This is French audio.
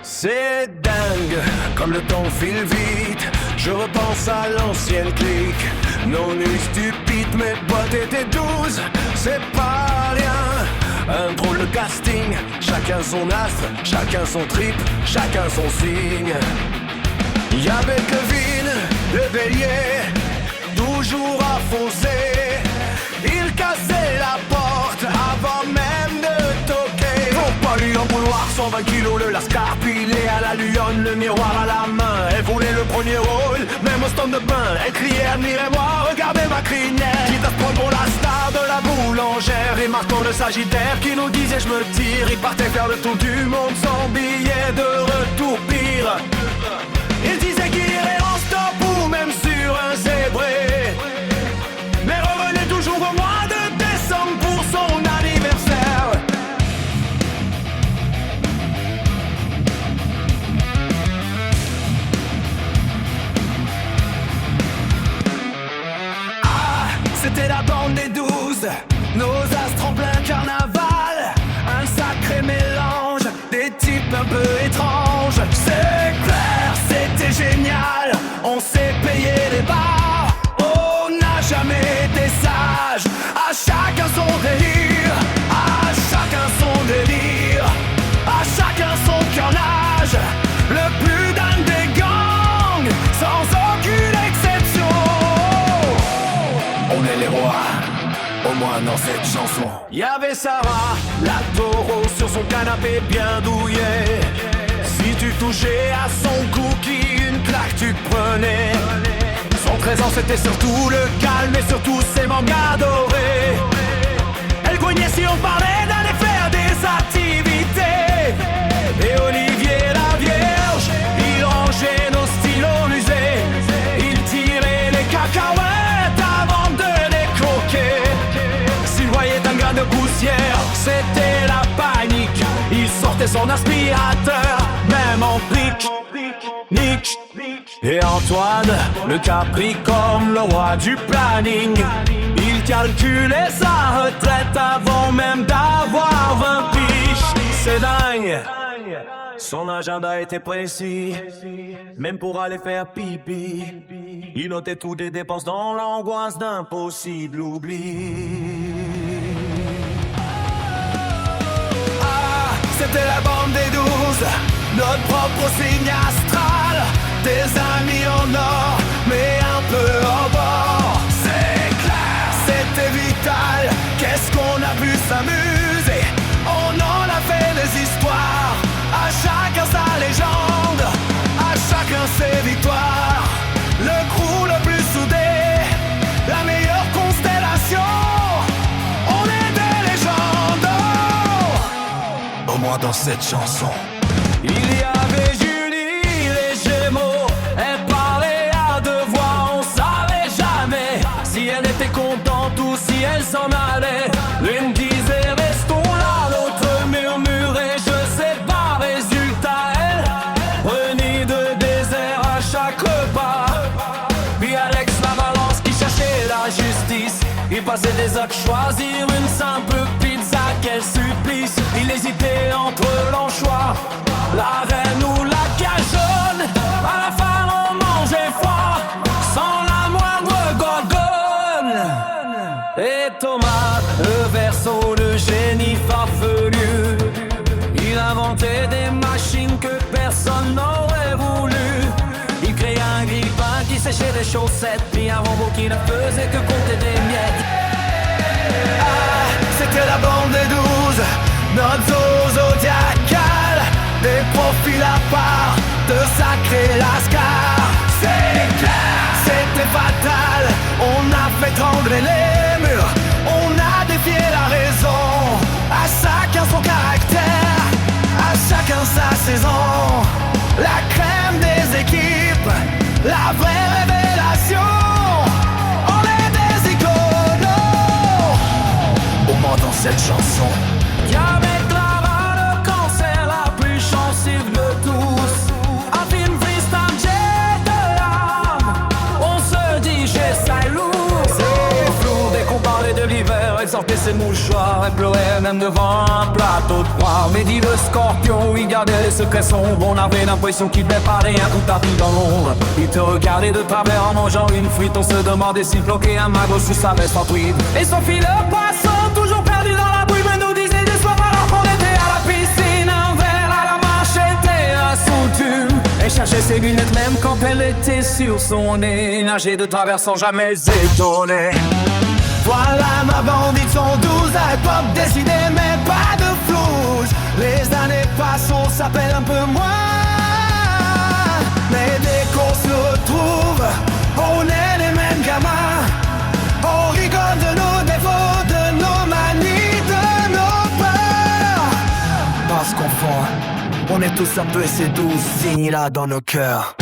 C'est dingue, comme le temps file vite. Je repense à l'ancienne clique. Non nul stupide, mes potes étaient 12. C'est pas rien, un drôle de casting. Chacun son astre, chacun son trip, chacun son signe. Y'avait Kevin, le bélier, toujours à foncer. Il cassait la porte avant même de toquer. Faut pas lui en vouloir, 120 kilos le lascar pilé à la lionne, le miroir à la main. Elle voulait le premier rôle, même au stand de bain. Elle criait, admirez-moi, regardez ma crinière. Quitte à se prendre pour la star de la boulangère. Et Martin le Sagittaire qui nous disait je me tire. Il partait faire le tour du monde sans billet de retour pire. Il disait qu'il irait en stop ou même sur un zébré, mais revenait toujours au mois de décembre pour son anniversaire. Ah, c'était la bande des 12, nos astres en plein carnaval. Un sacré mélange, des types un peu étranges. C'est clair, c'était génial, on s'est payé les bars. On n'a jamais été sage, à chacun son délire, à chacun son délire, à chacun son carnage. Le plus dingue des gangs, sans aucune exception. On est les rois, au moins dans cette chanson. Y'avait Sarah, la taureau sur son canapé bien douillet. Si tu touchais à son cookie, une claque tu te prenais. Son trésor c'était surtout le calme et surtout ses mangas dorés. Elle coignait si on parlait d'aller faire des activités. Et Olivier la Vierge, il rangeait nos stylos musées. Il tirait les cacahuètes avant de les croquer. S'il voyait un grain de poussière, c'était la panique. Il sortait son aspirateur, même en plic, nique. Et Antoine, le Capricorne, le roi du planning, il calculait sa retraite avant même d'avoir 20 piges. C'est dingue, son agenda était précis, même pour aller faire pipi. Il notait toutes les dépenses dans l'angoisse d'un possible oubli. C'était la bande des 12, notre propre signe astral. Des amis en or, mais un peu en bord. C'est clair, c'était vital, qu'est-ce qu'on a pu s'amuser. On en a fait des histoires, à chacun sa légende, à chacun ses victoires. Le crew le plus soudé, la meilleure constellation. On est des légendes. Au moins dans cette chanson. Il y avait Julie, les Gémeaux. Elle parlait à deux voix, on savait jamais si elle était contente ou si elle s'en allait. L'une disait restons là, l'autre murmurait je sais pas. Résultat, elle renie de désert à chaque repas. Puis Alex la balance qui cherchait la justice. Il passait des actes, choisir une simple pizza, quel supplice. Il hésitait entre l'anchois, la reine ou la cajonne. À la fin on mangeait froid, sans la moindre gorgone. Et Thomas, le verso de génie farfelu, il inventait des machines que personne n'aurait voulu. Il créait un grille-pain qui séchait les chaussettes, puis un robot qui ne faisait que compter des miettes. Ah, c'était la bande des 12, notre zoo zodiacal, des profils à part, de sacrés lascars. C'est clair, c'était fatal, on a fait trembler les murs, on a défié la raison. À chacun son caractère, à chacun sa saison. La crème des équipes, la vraie révélation. passion, on est des icônes. Au moins dans cette chanson. Avec Clara, le cancer la plus chanceuse de tous. Un film triste, un jet de l'âme. On se dit j'essaie lourd. C'est flou dès qu'on parlait de l'hiver. Elle sortait ses mouchoirs, elle pleurait même devant un plateau de poire. Mais dit le scorpion, il gardait les secrets sombres. On avait l'impression qu'il préparait un coup de tapis dans l'ombre. Il te regardait de travers en mangeant une frite. On se demandait s'il bloquait un magot sous sa veste en tweed. Et Sophie le poisson, toujours perdu dans la brume, nous disait des soirs alors qu'on était à la piscine. Un verre à la marche était à son tube. Elle cherchait ses lunettes même quand elle était sur son nez. Nager de travers sans jamais étonner. Voilà ma bandite, son 12 à pop décidé mais pas de flouze. Les années passent, on s'appelle un peu moins. Mais dès qu'on se retrouve, on est les mêmes gamins. On rigole de nos défauts, de nos manies, de nos peurs. Parce qu'enfant, on est tous un peu ces 12 signes là dans nos cœurs.